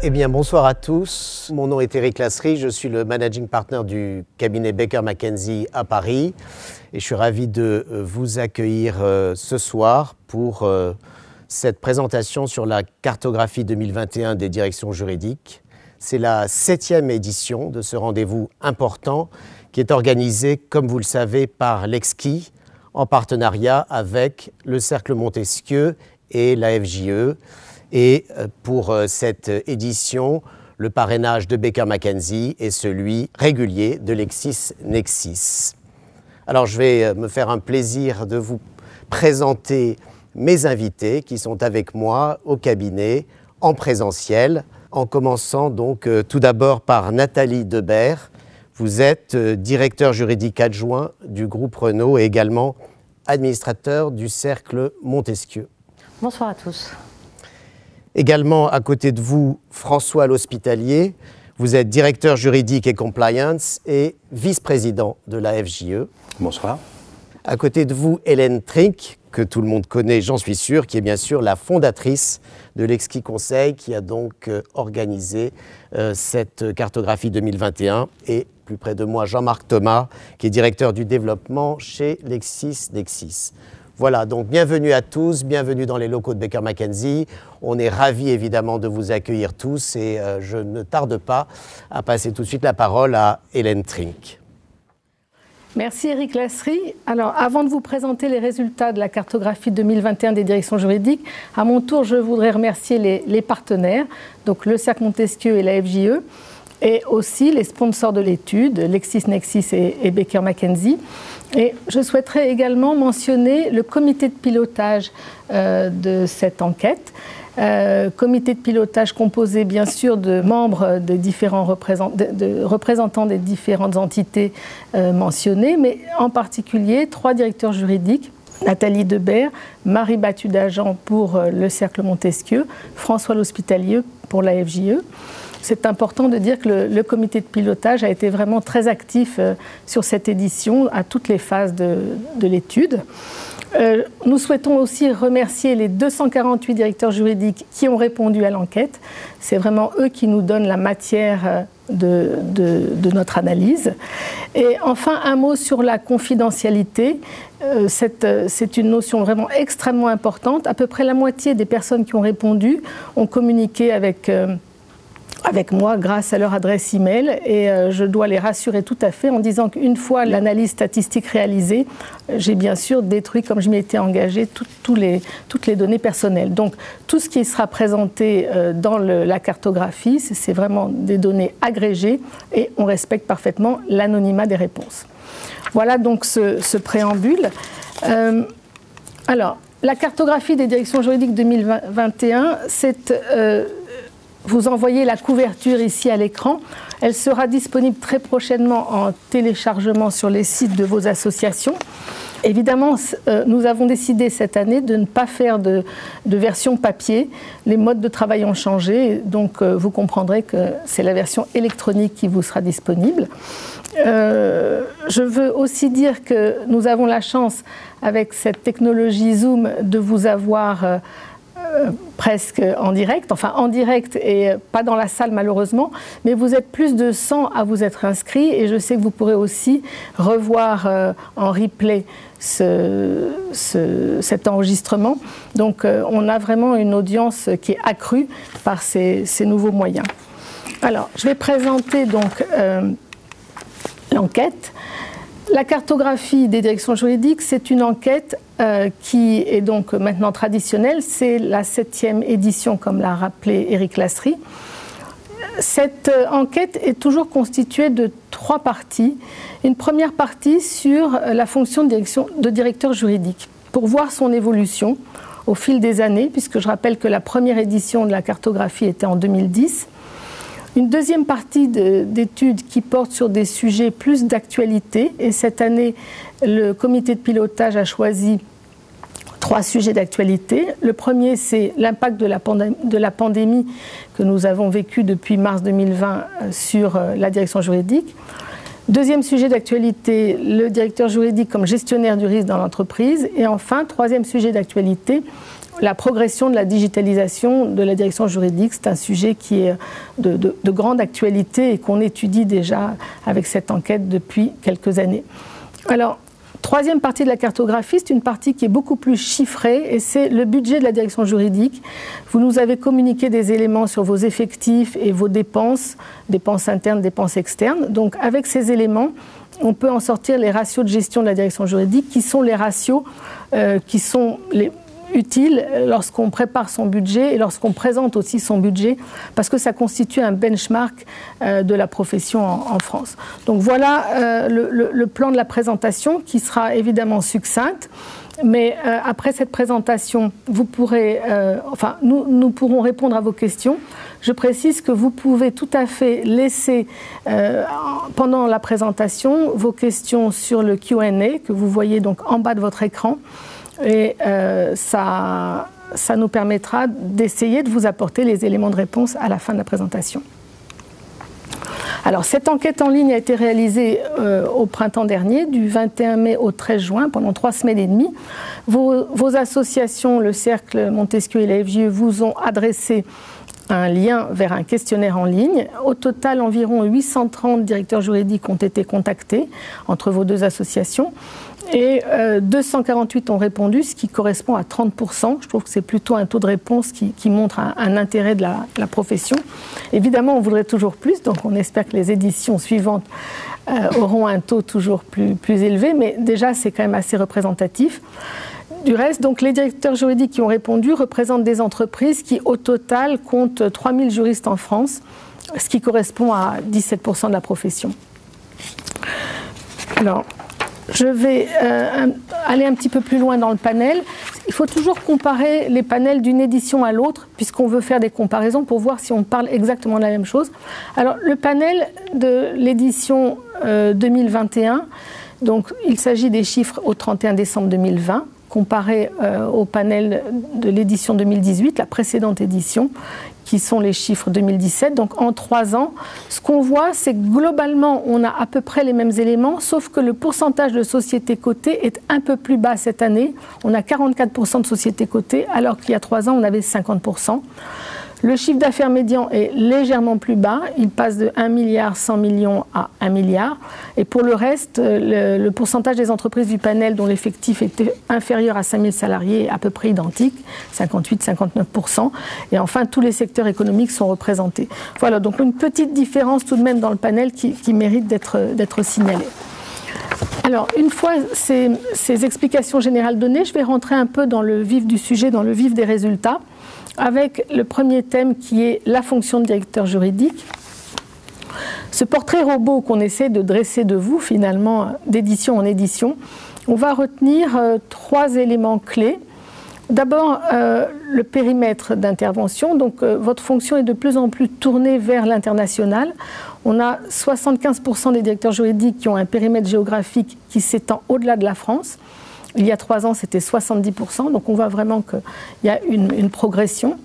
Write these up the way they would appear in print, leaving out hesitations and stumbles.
Eh bien, bonsoir à tous. Mon nom est Éric Lasserie, je suis le managing partner du cabinet Baker McKenzie à Paris et je suis ravi de vous accueillir ce soir pour cette présentation sur la cartographie 2021 des directions juridiques. C'est la 7e édition de ce rendez-vous important qui est organisé, comme vous le savez, par l'EXCI en partenariat avec le Cercle Montesquieu et la FJE. Et pour cette édition, le parrainage de Baker McKenzie est celui régulier de LexisNexis. Alors je vais me faire un plaisir de vous présenter mes invités qui sont avec moi au cabinet en présentiel, en commençant donc tout d'abord par Nathalie Debert. Vous êtes directeur juridique adjoint du groupe Renault et également administrateur du Cercle Montesquieu. Bonsoir à tous. Également à côté de vous, François L'Hospitalier. Vous êtes directeur juridique et compliance et vice-président de la FJE. Bonsoir. À côté de vous, Hélène Trink, que tout le monde connaît, j'en suis sûr, qui est bien sûr la fondatrice de l'EXCI Conseil, qui a donc organisé cette cartographie 2021. Et plus près de moi, Jean-Marc Thomas, qui est directeur du développement chez LexisNexis. Voilà, donc bienvenue à tous, bienvenue dans les locaux de Baker McKenzie. On est ravis évidemment de vous accueillir tous et je ne tarde pas à passer tout de suite la parole à Hélène Trink. Merci Éric Lasserie. Alors avant de vous présenter les résultats de la cartographie 2021 des directions juridiques, à mon tour je voudrais remercier les partenaires, donc le Cercle Montesquieu et la FJE, et aussi les sponsors de l'étude, LexisNexis et Baker McKenzie. Et je souhaiterais également mentionner le comité de pilotage de cette enquête. Comité de pilotage composé bien sûr de membres des différents représentants des différentes entités mentionnées, mais en particulier 3 directeurs juridiques, Nathalie Debert, Marie Battu-Dagen pour le Cercle Montesquieu, François L'Hospitalier pour la FJE. C'est important de dire que le comité de pilotage a été vraiment très actif sur cette édition à toutes les phases de l'étude. Nous souhaitons aussi remercier les 248 directeurs juridiques qui ont répondu à l'enquête. C'est vraiment eux qui nous donnent la matière de notre analyse. Et enfin, un mot sur la confidentialité. C'est une notion vraiment extrêmement importante. À peu près la moitié des personnes qui ont répondu ont communiqué avec moi grâce à leur adresse email et je dois les rassurer tout à fait en disant qu'une fois l'analyse statistique réalisée, j'ai bien sûr détruit, comme je m'y étais engagée, toutes les données personnelles. Donc tout ce qui sera présenté dans la cartographie, c'est vraiment des données agrégées et on respecte parfaitement l'anonymat des réponses. Voilà donc ce préambule. Alors, la cartographie des directions juridiques 2021, c'est... Vous envoyez la couverture ici à l'écran. Elle sera disponible très prochainement en téléchargement sur les sites de vos associations. Évidemment, nous avons décidé cette année de ne pas faire de version papier. Les modes de travail ont changé, donc vous comprendrez que c'est la version électronique qui vous sera disponible. Je veux aussi dire que nous avons la chance, avec cette technologie Zoom, de vous avoir presque en direct, enfin en direct et pas dans la salle malheureusement, mais vous êtes plus de 100 à vous être inscrits et je sais que vous pourrez aussi revoir en replay cet enregistrement. Donc on a vraiment une audience qui est accrue par ces nouveaux moyens. Alors je vais présenter donc l'enquête. La cartographie des directions juridiques, c'est une enquête qui est donc maintenant traditionnelle. C'est la 7e édition, comme l'a rappelé Éric Lasserie. Cette enquête est toujours constituée de 3 parties. Une première partie sur la fonction de directeur juridique, pour voir son évolution au fil des années, puisque je rappelle que la première édition de la cartographie était en 2010. Une deuxième partie d'études qui porte sur des sujets plus d'actualité. Et cette année, le comité de pilotage a choisi 3 sujets d'actualité. Le premier, c'est l'impact de la pandémie que nous avons vécu depuis mars 2020 sur la direction juridique. Deuxième sujet d'actualité, le directeur juridique comme gestionnaire du risque dans l'entreprise. Et enfin, troisième sujet d'actualité, la progression de la digitalisation de la direction juridique. C'est un sujet qui est de grande actualité et qu'on étudie déjà avec cette enquête depuis quelques années. Alors, troisième partie de la cartographie, c'est une partie qui est beaucoup plus chiffrée et c'est le budget de la direction juridique. Vous nous avez communiqué des éléments sur vos effectifs et vos dépenses, dépenses internes, dépenses externes. Donc avec ces éléments, on peut en sortir les ratios de gestion de la direction juridique qui sont les ratios qui sont utile lorsqu'on prépare son budget et lorsqu'on présente aussi son budget, parce que ça constitue un benchmark de la profession en France. Donc voilà le plan de la présentation qui sera évidemment succincte, mais après cette présentation, vous pourrez, nous pourrons répondre à vos questions. Je précise que vous pouvez tout à fait laisser pendant la présentation vos questions sur le Q&A que vous voyez donc en bas de votre écran. Et ça nous permettra d'essayer de vous apporter les éléments de réponse à la fin de la présentation. Alors, cette enquête en ligne a été réalisée au printemps dernier, du 21 mai au 13 juin, pendant 3 semaines et demie. Vos associations, le Cercle Montesquieu et la FJE, vous ont adressé un lien vers un questionnaire en ligne. Au total, environ 830 directeurs juridiques ont été contactés entre vos deux associations. Et 248 ont répondu, ce qui correspond à 30%. Je trouve que c'est plutôt un taux de réponse qui montre un intérêt de la profession. Évidemment, on voudrait toujours plus, donc on espère que les éditions suivantes auront un taux toujours plus élevé, mais déjà, c'est quand même assez représentatif. Du reste, donc, les directeurs juridiques qui ont répondu représentent des entreprises qui, au total, comptent 3000 juristes en France, ce qui correspond à 17% de la profession. Alors, je vais aller un petit peu plus loin dans le panel. Il faut toujours comparer les panels d'une édition à l'autre, puisqu'on veut faire des comparaisons pour voir si on parle exactement de la même chose. Alors, le panel de l'édition 2021, donc, il s'agit des chiffres au 31 décembre 2020, comparé au panel de l'édition 2018, la précédente édition, qui sont les chiffres 2017. Donc en 3 ans, ce qu'on voit, c'est que globalement, on a à peu près les mêmes éléments, sauf que le pourcentage de sociétés cotées est un peu plus bas cette année. On a 44% de sociétés cotées, alors qu'il y a 3 ans, on avait 50%. Le chiffre d'affaires médian est légèrement plus bas, il passe de 1 milliard 100 millions à 1 milliard. Et pour le reste, le pourcentage des entreprises du panel dont l'effectif était inférieur à 5000 salariés est à peu près identique, 58-59%. Et enfin, tous les secteurs économiques sont représentés. Voilà, donc une petite différence tout de même dans le panel qui mérite d'être signalée. Alors, une fois ces explications générales données, je vais rentrer un peu dans le vif du sujet, dans le vif des résultats, avec le premier thème qui est la fonction de directeur juridique. Ce portrait robot qu'on essaie de dresser de vous, finalement, d'édition en édition, on va retenir 3 éléments clés. D'abord, le périmètre d'intervention. Donc, votre fonction est de plus en plus tournée vers l'international. On a 75% des directeurs juridiques qui ont un périmètre géographique qui s'étend au-delà de la France. Il y a 3 ans, c'était 70%, donc on voit vraiment qu'il y a une progression.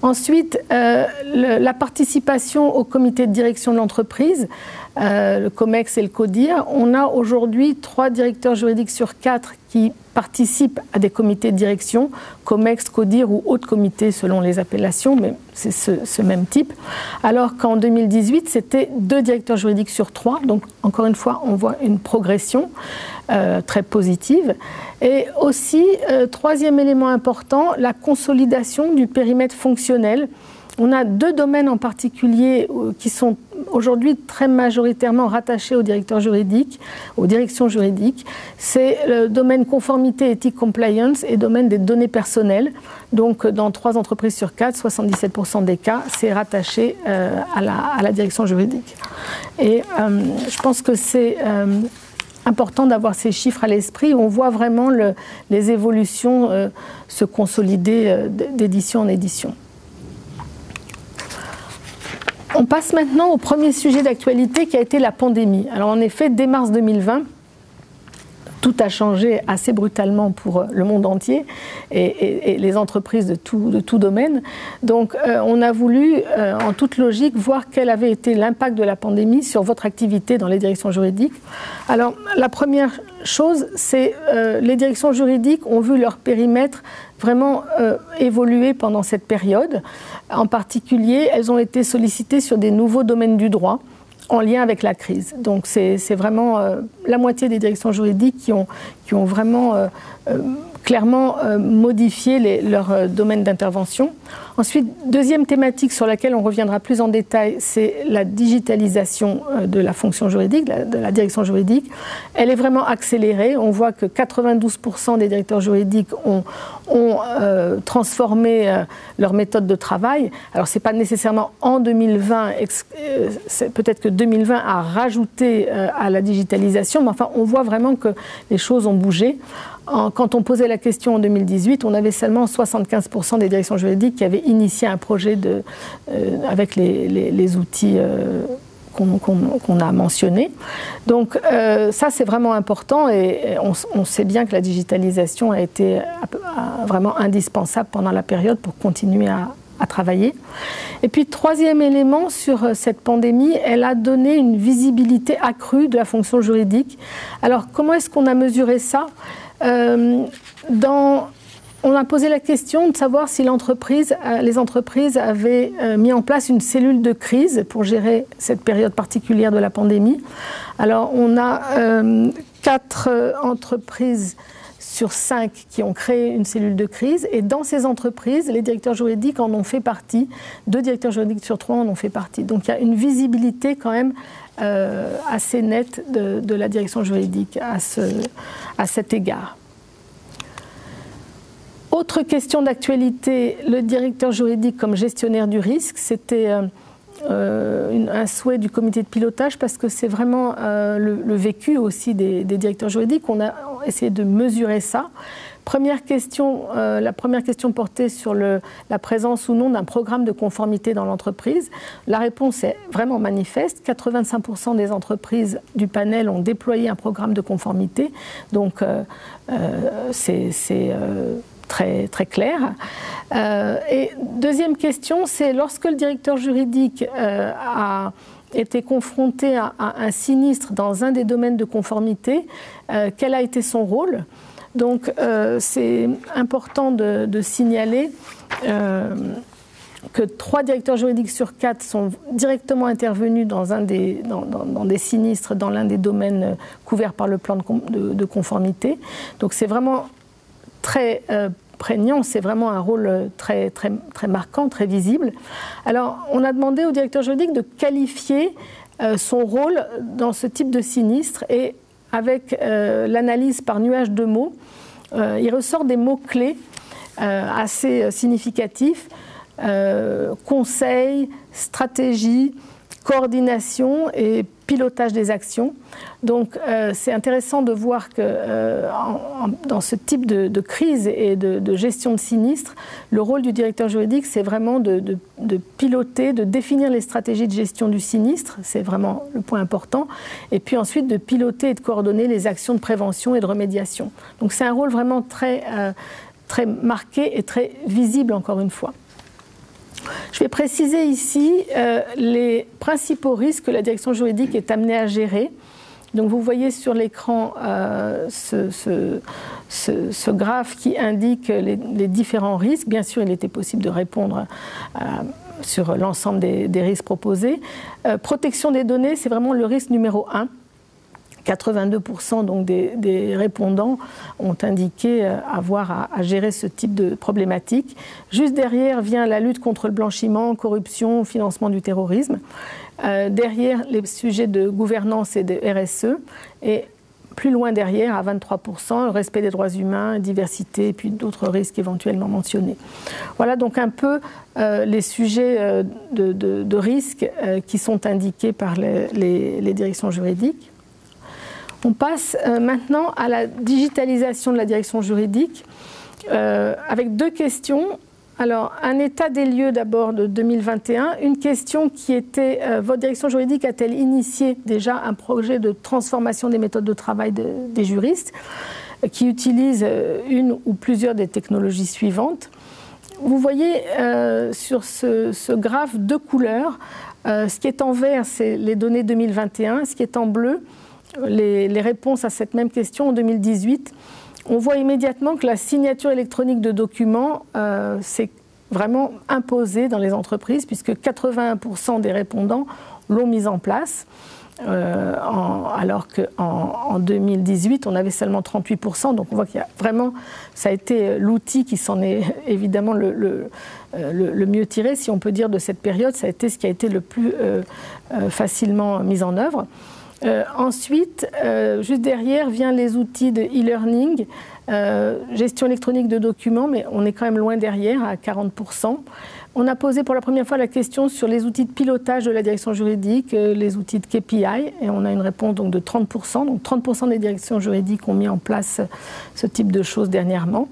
Ensuite, la participation au comité de direction de l'entreprise, le COMEX et le CODIR. On a aujourd'hui 3 directeurs juridiques sur 4 qui participent à des comités de direction, COMEX, CODIR ou autres comités selon les appellations, mais c'est ce même type. Alors qu'en 2018, c'était 2 directeurs juridiques sur 3. Donc, encore une fois, on voit une progression très positive. Et aussi, 3e élément important, la consolidation du périmètre fonctionnel. On a 2 domaines en particulier qui sont aujourd'hui très majoritairement rattachés aux directeurs juridiques, aux directions juridiques. C'est le domaine conformité, éthique, compliance et le domaine des données personnelles. Donc, dans 3 entreprises sur 4, 77% des cas, c'est rattaché à la direction juridique. Et je pense que c'est important d'avoir ces chiffres à l'esprit. On voit vraiment les évolutions se consolider d'édition en édition. On passe maintenant au premier sujet d'actualité qui a été la pandémie. Alors en effet, dès mars 2020, tout a changé assez brutalement pour le monde entier et les entreprises de tout domaine. Donc on a voulu, en toute logique, voir quel avait été l'impact de la pandémie sur votre activité dans les directions juridiques. Alors la première chose, c'est les directions juridiques ont vu leur périmètre vraiment évoluer pendant cette période. En particulier, elles ont été sollicitées sur des nouveaux domaines du droit en lien avec la crise. Donc c'est vraiment la moitié des directions juridiques qui ont vraiment clairement modifié leur domaine d'intervention. Ensuite, deuxième thématique sur laquelle on reviendra plus en détail, c'est la digitalisation de la fonction juridique, de la direction juridique. Elle est vraiment accélérée. On voit que 92% des directeurs juridiques ont transformé leur méthode de travail. Alors, ce n'est pas nécessairement en 2020, peut-être que 2020 a rajouté à la digitalisation, mais enfin, on voit vraiment que les choses ont bougé. Quand on posait la question en 2018, on avait seulement 75% des directions juridiques qui avaient initié un projet avec les outils qu'on a mentionnés. Donc ça, c'est vraiment important et on sait bien que la digitalisation a été vraiment indispensable pendant la période pour continuer à travailler. Et puis, troisième élément sur cette pandémie, elle a donné une visibilité accrue de la fonction juridique. Alors, comment est-ce qu'on a mesuré ça ? On a posé la question de savoir si les entreprises avaient mis en place une cellule de crise pour gérer cette période particulière de la pandémie. Alors, on a 4 entreprises sur 5 qui ont créé une cellule de crise. Et dans ces entreprises, les directeurs juridiques en ont fait partie. 2 directeurs juridiques sur 3 en ont fait partie. Donc, il y a une visibilité quand même assez nette de la direction juridique à cet égard. Autre question d'actualité, le directeur juridique comme gestionnaire du risque, c'était un souhait du comité de pilotage parce que c'est vraiment le vécu aussi des directeurs juridiques. On a essayé de mesurer ça. La première question portait sur la présence ou non d'un programme de conformité dans l'entreprise. La réponse est vraiment manifeste. 85% des entreprises du panel ont déployé un programme de conformité. Donc, c'est très, très clair. Et deuxième question, c'est lorsque le directeur juridique a été confronté à un sinistre dans un des domaines de conformité, quel a été son rôle ? Donc, c'est important de signaler que 3 directeurs juridiques sur 4 sont directement intervenus dans des sinistres dans l'un des domaines couverts par le plan de conformité. Donc, c'est vraiment très prégnant, c'est vraiment un rôle très, très, très marquant, très visible. Alors, on a demandé au directeur juridique de qualifier son rôle dans ce type de sinistre et avec l'analyse par nuage de mots, il ressort des mots-clés assez significatifs, conseil, stratégie, coordination et pilotage des actions. Donc c'est intéressant de voir que dans ce type de crise et de gestion de sinistre, le rôle du directeur juridique, c'est vraiment de piloter, de définir les stratégies de gestion du sinistre, c'est vraiment le point important, et puis ensuite de piloter et de coordonner les actions de prévention et de remédiation. Donc c'est un rôle vraiment très, très marqué et très visible encore une fois. Je vais préciser ici les principaux risques que la direction juridique est amenée à gérer. Donc vous voyez sur l'écran ce graphe qui indique les différents risques. Bien sûr, il était possible de répondre sur l'ensemble des risques proposés. Protection des données, c'est vraiment le risque numéro 1. 82% donc des répondants ont indiqué avoir à gérer ce type de problématique. Juste derrière vient la lutte contre le blanchiment, corruption, financement du terrorisme. Derrière, les sujets de gouvernance et de RSE. Et plus loin derrière, à 23%, le respect des droits humains, diversité et puis d'autres risques éventuellement mentionnés. Voilà donc un peu les sujets de risques qui sont indiqués par les directions juridiques. On passe maintenant à la digitalisation de la direction juridique avec 2 questions. Alors, un état des lieux d'abord de 2021. Une question qui était, votre direction juridique a-t-elle initié déjà un projet de transformation des méthodes de travail des juristes qui utilisent une ou plusieurs des technologies suivantes? Vous voyez sur ce graphe deux couleurs. Ce qui est en vert, c'est les données 2021. Ce qui est en bleu, les réponses à cette même question en 2018. On voit immédiatement que la signature électronique de documents s'est vraiment imposée dans les entreprises, puisque 81% des répondants l'ont mise en place, alors qu'en 2018, on avait seulement 38%. Donc on voit qu'il y a vraiment, ça a été l'outil qui s'en est évidemment le mieux tiré, si on peut dire, de cette période. Ça a été ce qui a été le plus facilement mis en œuvre. Ensuite, juste derrière, viennent les outils de e-learning, gestion électronique de documents, mais on est quand même loin derrière, à 40%. On a posé pour la première fois la question sur les outils de pilotage de la direction juridique, les outils de KPI, et on a une réponse donc, de 30%. Donc 30% des directions juridiques ont mis en place ce type de choses dernièrement.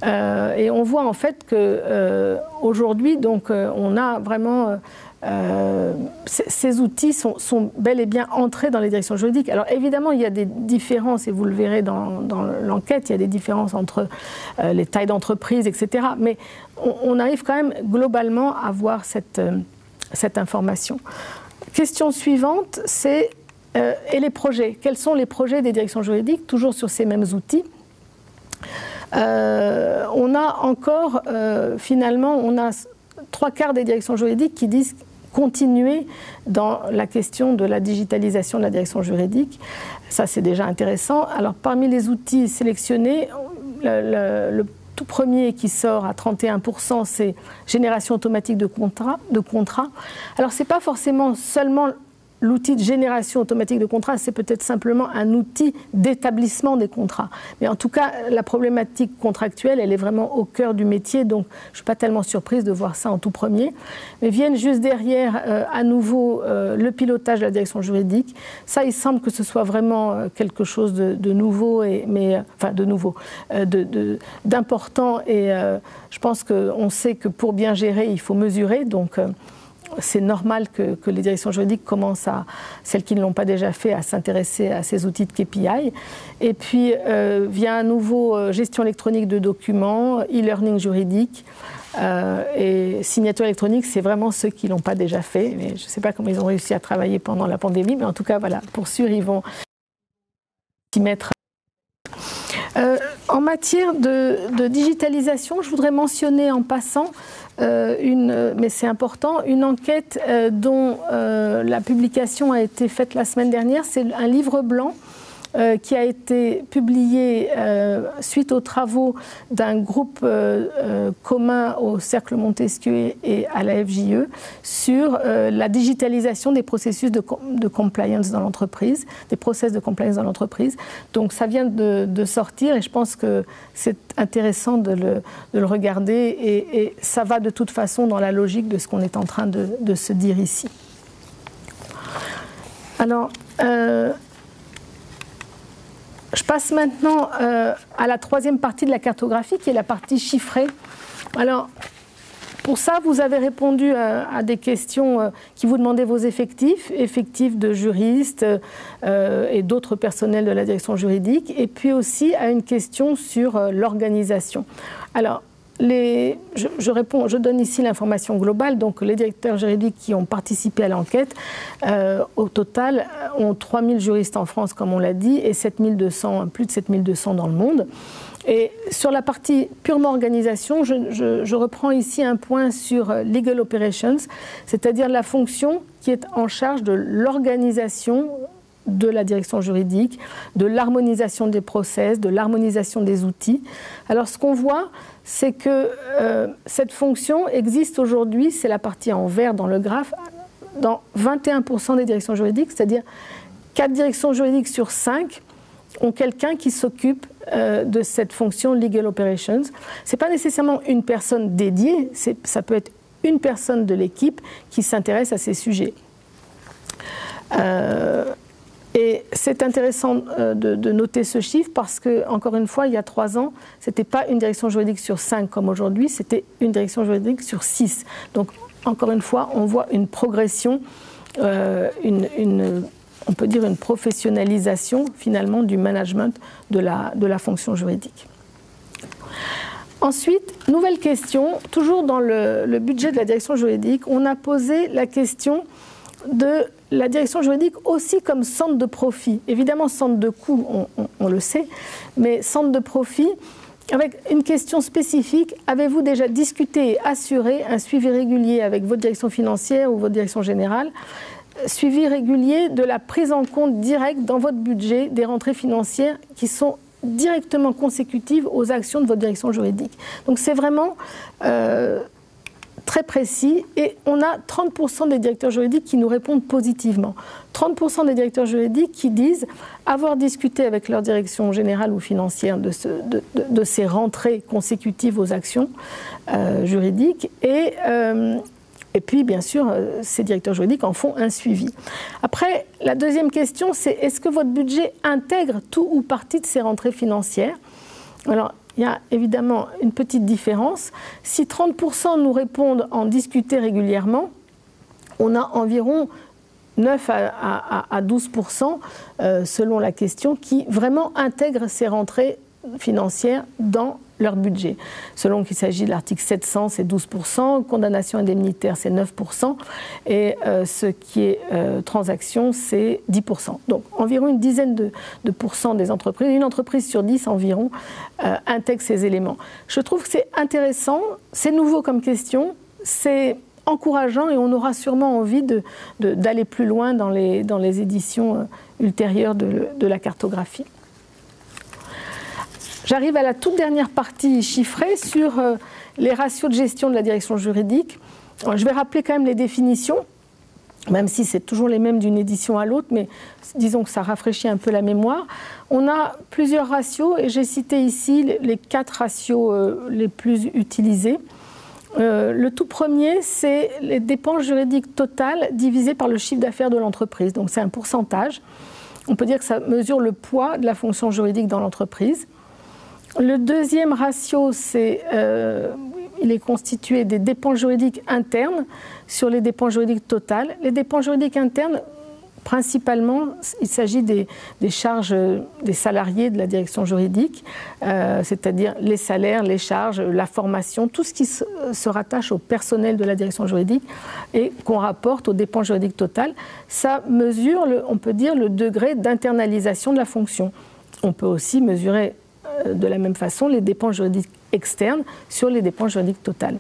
Et on voit en fait qu'aujourd'hui, on a vraiment... ces outils sont bel et bien entrés dans les directions juridiques. Alors évidemment, il y a des différences, et vous le verrez dans l'enquête, il y a des différences entre les tailles d'entreprise, etc. Mais on arrive quand même globalement à voir cette information. Question suivante, c'est et les projets. Quels sont les projets des directions juridiques, toujours sur ces mêmes outils? On a encore, finalement, on a 3/4 des directions juridiques qui disent continuer dans la question de la digitalisation de la direction juridique. Ça, c'est déjà intéressant. Alors, parmi les outils sélectionnés, le tout premier qui sort à 31%, c'est génération automatique de contrats. Alors, ce n'est pas forcément seulement l'outil de génération automatique de contrats, c'est peut-être simplement un outil d'établissement des contrats. Mais en tout cas, la problématique contractuelle, elle est vraiment au cœur du métier, donc je ne suis pas tellement surprise de voir ça en tout premier. Mais viennent juste derrière, à nouveau, le pilotage de la direction juridique. Ça, il semble que ce soit vraiment quelque chose de nouveau, d'important. Et je pense qu'on sait que pour bien gérer, il faut mesurer. Donc, c'est normal que les directions juridiques commencent, celles qui ne l'ont pas déjà fait, à s'intéresser à ces outils de KPI. Et puis, vient à nouveau gestion électronique de documents, e-learning juridique et signature électronique, c'est vraiment ceux qui ne l'ont pas déjà fait. Mais je ne sais pas comment ils ont réussi à travailler pendant la pandémie, mais en tout cas, voilà, pour sûr, ils vont s'y mettre. En matière de digitalisation, je voudrais mentionner en passant, mais c'est important, une enquête dont la publication a été faite la semaine dernière. C'est un livre blanc qui a été publié suite aux travaux d'un groupe commun au Cercle Montesquieu et à la FJE sur la digitalisation des processus de compliance dans l'entreprise, des process de compliance dans l'entreprise. Donc ça vient de sortir et je pense que c'est intéressant de le regarder et ça va de toute façon dans la logique de ce qu'on est en train de se dire ici. Alors, je passe maintenant à la troisième partie de la cartographie, qui est la partie chiffrée. Alors, pour ça, vous avez répondu à des questions qui vous demandaient vos effectifs de juristes et d'autres personnels de la direction juridique, et puis aussi à une question sur l'organisation. Alors, je donne ici l'information globale. Donc, les directeurs juridiques qui ont participé à l'enquête, au total, ont 3000 juristes en France, comme on l'a dit, et plus de 7200 dans le monde. Et sur la partie purement organisation, je reprends ici un point sur Legal Operations, c'est-à-dire la fonction qui est en charge de l'organisation de la direction juridique, de l'harmonisation des process, de l'harmonisation des outils. Alors, ce qu'on voit, c'est que cette fonction existe aujourd'hui, c'est la partie en vert dans le graphe, dans 21% des directions juridiques, c'est-à-dire 4 directions juridiques sur 5 ont quelqu'un qui s'occupe de cette fonction Legal Operations. Ce n'est pas nécessairement une personne dédiée, ça peut être une personne de l'équipe qui s'intéresse à ces sujets. Et c'est intéressant de noter ce chiffre parce que, encore une fois, il y a 3 ans, ce n'était pas une direction juridique sur 5 comme aujourd'hui, c'était une direction juridique sur 6. Donc, encore une fois, on voit une progression, on peut dire une professionnalisation finalement du management de la fonction juridique. Ensuite, nouvelle question, toujours dans le budget de la direction juridique, on a posé la question de la direction juridique aussi comme centre de profit. Évidemment, centre de coût, on le sait, mais centre de profit, avec une question spécifique, avez-vous déjà discuté et assuré un suivi régulier avec votre direction financière ou votre direction générale, suivi régulier de la prise en compte directe dans votre budget des rentrées financières qui sont directement consécutives aux actions de votre direction juridique. Donc c'est vraiment très précis et on a 30% des directeurs juridiques qui nous répondent positivement. 30% des directeurs juridiques qui disent avoir discuté avec leur direction générale ou financière de ces rentrées consécutives aux actions juridiques et puis, bien sûr, ces directeurs juridiques en font un suivi. Après, la deuxième question, c'est est-ce que votre budget intègre tout ou partie de ces rentrées financières? Alors, il y a évidemment une petite différence. Si 30% nous répondent en discuter régulièrement, on a environ 9 à 12%, selon la question, qui vraiment intègrent ces rentrées financières dans leur budget. Selon qu'il s'agit de l'article 700, c'est 12%, condamnation indemnitaire, c'est 9%, et ce qui est transaction, c'est 10%. Donc environ une dizaine de pourcents des entreprises, une entreprise sur 10 environ, intègre ces éléments. Je trouve que c'est intéressant, c'est nouveau comme question, c'est encourageant et on aura sûrement envie d'aller plus loin dans les éditions ultérieures de la cartographie. J'arrive à la toute dernière partie chiffrée sur les ratios de gestion de la direction juridique. Alors, je vais rappeler quand même les définitions, même si c'est toujours les mêmes d'une édition à l'autre, mais disons que ça rafraîchit un peu la mémoire. On a plusieurs ratios et j'ai cité ici les 4 ratios les plus utilisés. Le tout premier, c'est les dépenses juridiques totales divisées par le chiffre d'affaires de l'entreprise. Donc c'est un pourcentage. On peut dire que ça mesure le poids de la fonction juridique dans l'entreprise. Le deuxième ratio, il est constitué des dépenses juridiques internes sur les dépenses juridiques totales. Les dépenses juridiques internes, principalement, il s'agit des charges des salariés de la direction juridique, c'est-à-dire les salaires, les charges, la formation, tout ce qui se rattache au personnel de la direction juridique et qu'on rapporte aux dépenses juridiques totales. Ça mesure, on peut dire, le degré d'internalisation de la fonction. On peut aussi mesurer de la même façon les dépenses juridiques externes sur les dépenses juridiques totales.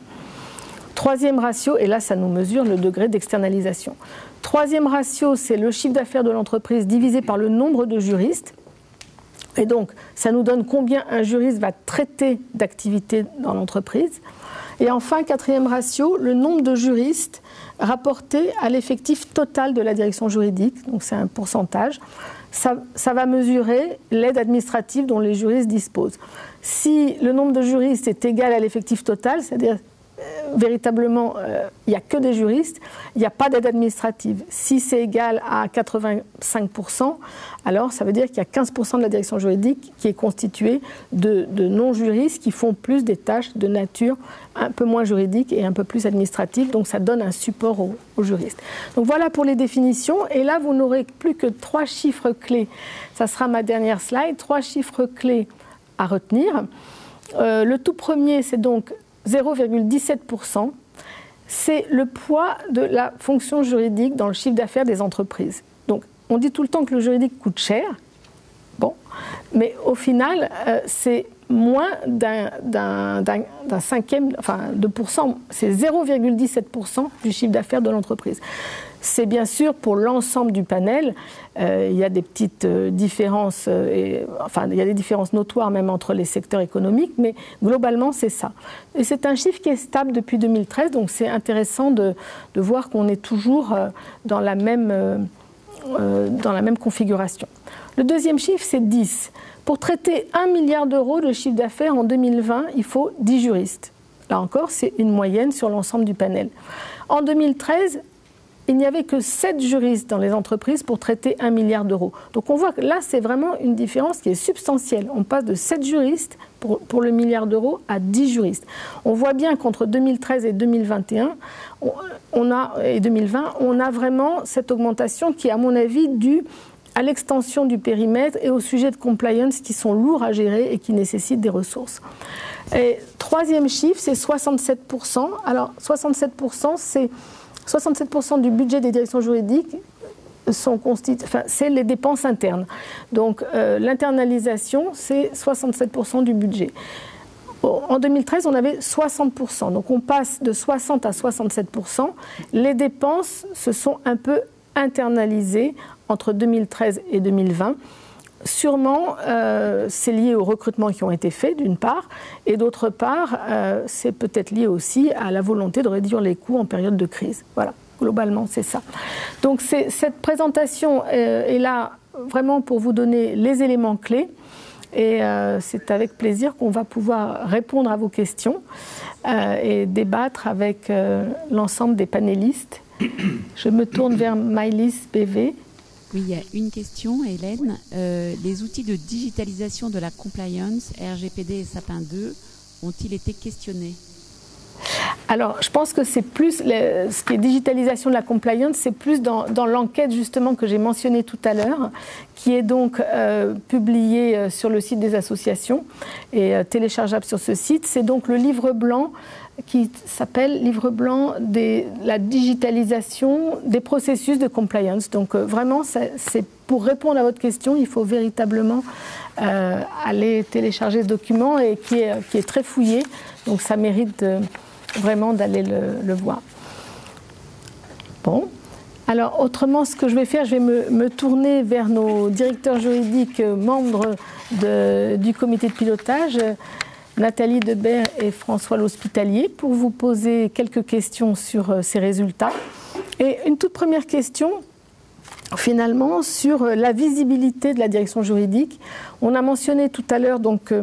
Troisième ratio, et là ça nous mesure le degré d'externalisation. Troisième ratio, c'est le chiffre d'affaires de l'entreprise divisé par le nombre de juristes. Et donc ça nous donne combien un juriste va traiter d'activités dans l'entreprise. Et enfin, quatrième ratio, le nombre de juristes rapporté à l'effectif total de la direction juridique, donc c'est un pourcentage. Ça va mesurer l'aide administrative dont les juristes disposent. Si le nombre de juristes est égal à l'effectif total, c'est-à-dire véritablement il n'y a que des juristes, il n'y a pas d'aide administrative. Si c'est égal à 85%, alors ça veut dire qu'il y a 15% de la direction juridique qui est constituée de non-juristes qui font plus des tâches de nature un peu moins juridique et un peu plus administrative, donc ça donne un support aux juristes. Donc voilà pour les définitions, et là vous n'aurez plus que 3 chiffres clés. Ça sera ma dernière slide, 3 chiffres clés à retenir. Le tout premier, c'est donc 0,17%, c'est le poids de la fonction juridique dans le chiffre d'affaires des entreprises. Donc, on dit tout le temps que le juridique coûte cher, bon, mais au final, c'est moins d'un cinquième, enfin 2%, c'est 0,17% du chiffre d'affaires de l'entreprise. C'est bien sûr pour l'ensemble du panel, il y a des petites différences, enfin il y a des différences notoires même entre les secteurs économiques, mais globalement c'est ça. Et c'est un chiffre qui est stable depuis 2013, donc c'est intéressant de voir qu'on est toujours dans la même configuration. Le deuxième chiffre, c'est 10. Pour traiter 1 milliard d'euros de chiffre d'affaires en 2020, il faut 10 juristes. Là encore, c'est une moyenne sur l'ensemble du panel. En 2013, il n'y avait que 7 juristes dans les entreprises pour traiter 1 milliard d'euros. Donc on voit que là, c'est vraiment une différence qui est substantielle. On passe de 7 juristes pour le milliard d'euros à 10 juristes. On voit bien qu'entre 2013 et 2021, et 2020, on a vraiment cette augmentation qui est, à mon avis, due à l'extension du périmètre et aux sujets de compliance qui sont lourds à gérer et qui nécessitent des ressources. Et troisième chiffre, c'est 67%. Alors, 67%, c'est 67% du budget des directions juridiques c'est les dépenses internes. Donc, l'internalisation, c'est 67% du budget. En 2013, on avait 60%. Donc, on passe de 60 à 67%. Les dépenses se sont un peu internalisées entre 2013 et 2020. Sûrement, c'est lié aux recrutements qui ont été faits, d'une part, et d'autre part, c'est peut-être lié aussi à la volonté de réduire les coûts en période de crise. Voilà, globalement, c'est ça. Donc, cette présentation est là vraiment pour vous donner les éléments clés, et c'est avec plaisir qu'on va pouvoir répondre à vos questions et débattre avec l'ensemble des panélistes. Je me tourne vers Maëlys BV. Oui, il y a une question, Hélène. Les outils de digitalisation de la compliance, RGPD et Sapin 2, ont-ils été questionnés? Alors, je pense que c'est plus, ce qui est digitalisation de la compliance, c'est plus dans l'enquête justement que j'ai mentionnée tout à l'heure, qui est donc publiée sur le site des associations et téléchargeable sur ce site. C'est donc le livre blanc qui s'appelle Livre blanc de la digitalisation des processus de compliance. Donc vraiment, c'est pour répondre à votre question, il faut véritablement aller télécharger ce document et qui est très fouillé. Donc ça mérite vraiment d'aller le voir. Bon. Alors autrement, ce que je vais faire, je vais me tourner vers nos directeurs juridiques membres du comité de pilotage, Nathalie Debert et François L'Hospitalier, pour vous poser quelques questions sur ces résultats. Et une toute première question, finalement, sur la visibilité de la direction juridique. On a mentionné tout à l'heure, donc,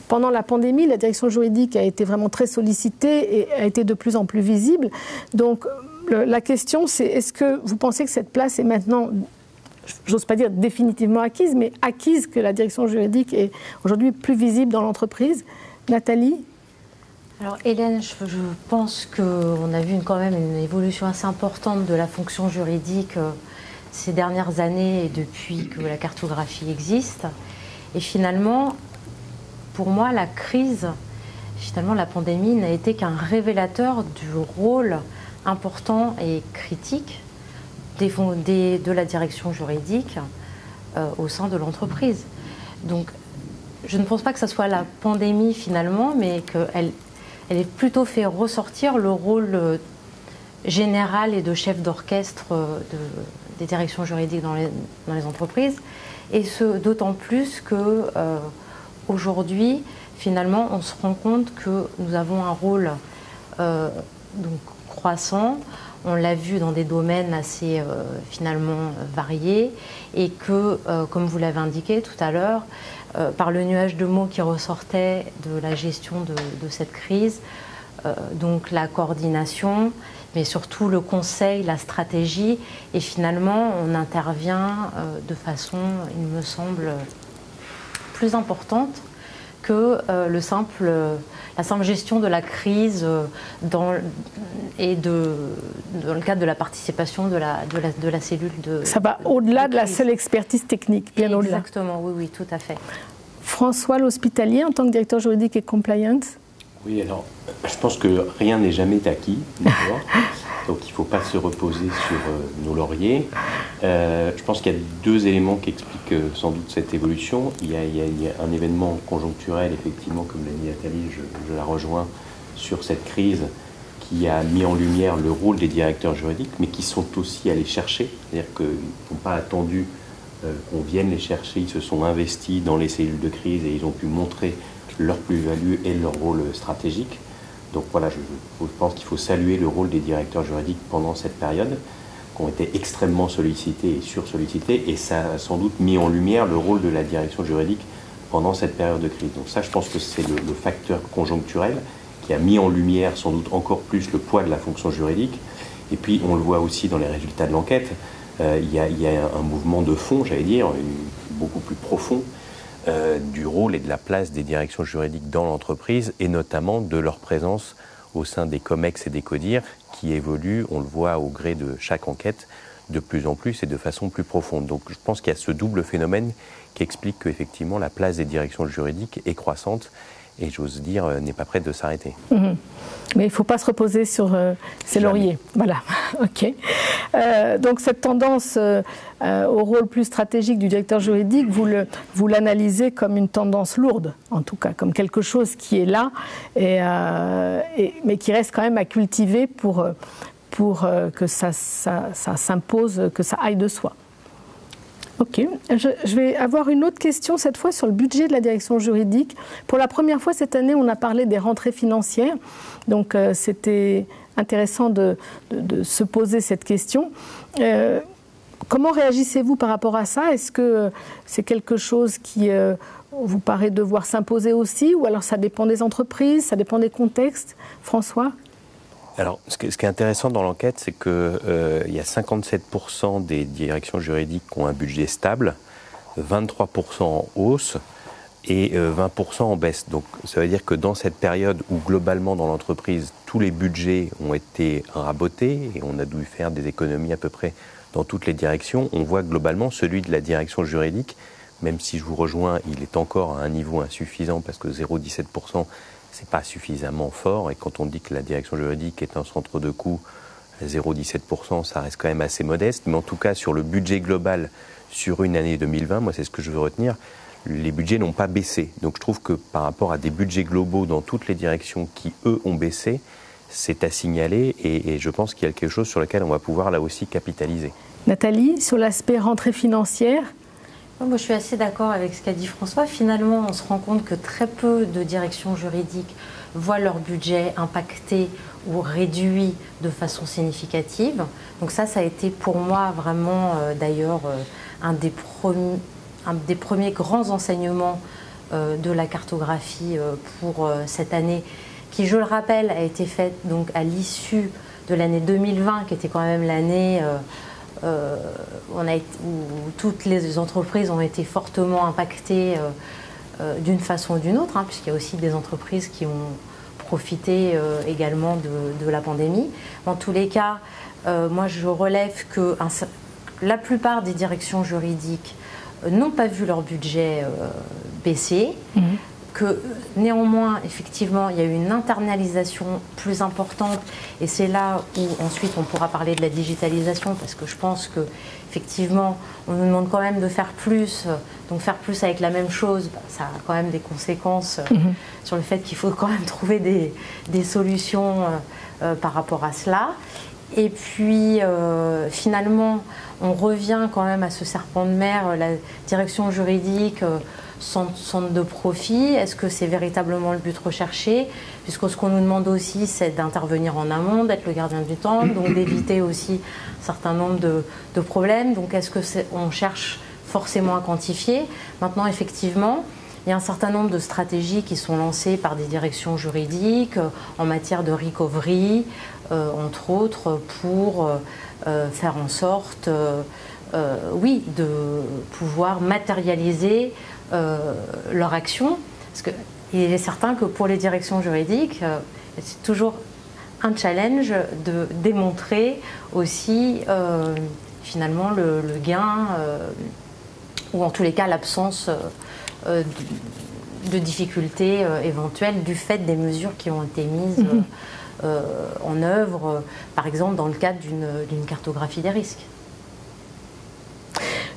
pendant la pandémie, la direction juridique a été vraiment très sollicitée et a été de plus en plus visible. Donc, la question, c'est est-ce que vous pensez que cette place est maintenant, j'ose pas dire définitivement acquise, mais acquise, que la direction juridique est aujourd'hui plus visible dans l'entreprise? Nathalie? Alors Hélène, je pense qu'on a vu quand même une évolution assez importante de la fonction juridique ces dernières années et depuis que la cartographie existe. Et finalement, pour moi, la crise, finalement la pandémie n'a été qu'un révélateur du rôle important et critique de la direction juridique au sein de l'entreprise. Donc, je ne pense pas que ce soit la pandémie finalement, mais qu'elle ait plutôt fait ressortir le rôle général et de chef d'orchestre des directions juridiques dans les entreprises. Et ce d'autant plus que aujourd'hui, finalement, on se rend compte que nous avons un rôle donc croissant. On l'a vu dans des domaines assez finalement variés et que, comme vous l'avez indiqué tout à l'heure, par le nuage de mots qui ressortait de la gestion de cette crise, donc la coordination, mais surtout le conseil, la stratégie, et finalement on intervient de façon, il me semble, plus importante que la simple gestion de la crise dans le cadre de la participation de la cellule de... Ça va au-delà de la seule expertise technique, bien au-delà. Exactement, oui, oui, tout à fait. François L'Hospitalier, en tant que directeur juridique et compliance. Oui, alors, je pense que rien n'est jamais acquis, d'accord. Donc il ne faut pas se reposer sur nos lauriers. Je pense qu'il y a deux éléments qui expliquent sans doute cette évolution. Il y a un événement conjoncturel, effectivement, comme l'a dit Nathalie, je la rejoins, sur cette crise qui a mis en lumière le rôle des directeurs juridiques, mais qui sont aussi allés chercher. C'est-à-dire qu'ils n'ont pas attendu qu'on vienne les chercher, ils se sont investis dans les cellules de crise et ils ont pu montrer leur plus-value et leur rôle stratégique. Donc voilà, je pense qu'il faut saluer le rôle des directeurs juridiques pendant cette période, qui ont été extrêmement sollicités et sursollicités, et ça a sans doute mis en lumière le rôle de la direction juridique pendant cette période de crise. Donc ça, je pense que c'est le facteur conjoncturel qui a mis en lumière sans doute encore plus le poids de la fonction juridique. Et puis on le voit aussi dans les résultats de l'enquête, il y a un mouvement de fond, j'allais dire, beaucoup plus profond du rôle et de la place des directions juridiques dans l'entreprise et notamment de leur présence au sein des COMEX et des CODIR qui évoluent, on le voit au gré de chaque enquête, de plus en plus et de façon plus profonde. Donc je pense qu'il y a ce double phénomène qui explique qu'effectivement la place des directions juridiques est croissante et j'ose dire n'est pas prête de s'arrêter. Mmh. Mais il ne faut pas se reposer sur ses lauriers. Voilà, ok. Donc cette tendance au rôle plus stratégique du directeur juridique, vous l'analysez comme une tendance lourde, en tout cas, comme quelque chose qui est là, mais qui reste quand même à cultiver pour que ça s'impose, que ça aille de soi. Ok, je vais avoir une autre question cette fois sur le budget de la direction juridique. Pour la première fois cette année, on a parlé des rentrées financières, donc c'était intéressant de se poser cette question. Comment réagissez-vous par rapport à ça? Est-ce que c'est quelque chose qui vous paraît devoir s'imposer aussi, ou alors ça dépend des entreprises, ça dépend des contextes? François? Alors, ce qui est intéressant dans l'enquête, c'est qu'il y a 57% des directions juridiques qui ont un budget stable, 23% en hausse et 20% en baisse. Donc, ça veut dire que dans cette période où globalement dans l'entreprise, tous les budgets ont été rabotés et on a dû faire des économies à peu près dans toutes les directions, on voit globalement celui de la direction juridique, même si je vous rejoins, il est encore à un niveau insuffisant parce que 0,17%, c'est pas suffisamment fort, et quand on dit que la direction juridique est un centre de coût, 0,17%, ça reste quand même assez modeste, mais en tout cas sur le budget global sur une année 2020, moi c'est ce que je veux retenir, les budgets n'ont pas baissé. Donc je trouve que par rapport à des budgets globaux dans toutes les directions qui, eux, ont baissé, c'est à signaler, et je pense qu'il y a quelque chose sur lequel on va pouvoir là aussi capitaliser. Nathalie, sur l'aspect rentrée financière? Moi, je suis assez d'accord avec ce qu'a dit François. Finalement, on se rend compte que très peu de directions juridiques voient leur budget impacté ou réduit de façon significative. Donc ça a été pour moi vraiment, d'ailleurs, un des premiers grands enseignements de la cartographie pour cette année, qui, je le rappelle, a été faite donc à l'issue de l'année 2020, qui était quand même l'année où toutes les entreprises ont été fortement impactées d'une façon ou d'une autre, hein, puisqu'il y a aussi des entreprises qui ont profité également de la pandémie. En tous les cas, moi je relève que la plupart des directions juridiques n'ont pas vu leur budget baisser, que néanmoins, effectivement, il y a eu une internalisation plus importante, et c'est là où ensuite on pourra parler de la digitalisation, parce que je pense que effectivement, on nous demande quand même de faire plus, donc faire plus avec la même chose, ça a quand même des conséquences sur le fait qu'il faut quand même trouver des solutions par rapport à cela. Et puis finalement, on revient quand même à ce serpent de mer, la direction juridique, centre de profit. Est-ce que c'est véritablement le but recherché? Puisque ce qu'on nous demande aussi, c'est d'intervenir en amont, d'être le gardien du temps, donc d'éviter aussi un certain nombre de problèmes. Donc est-ce qu'on cherche forcément à quantifier? Maintenant, effectivement, il y a un certain nombre de stratégies qui sont lancées par des directions juridiques en matière de recovery, entre autres, pour faire en sorte, oui, de pouvoir matérialiser leur action. Parce qu'il est certain que pour les directions juridiques, c'est toujours un challenge de démontrer aussi finalement le gain, ou en tous les cas l'absence de difficultés éventuelles du fait des mesures qui ont été mises en œuvre, par exemple dans le cadre d'une cartographie des risques.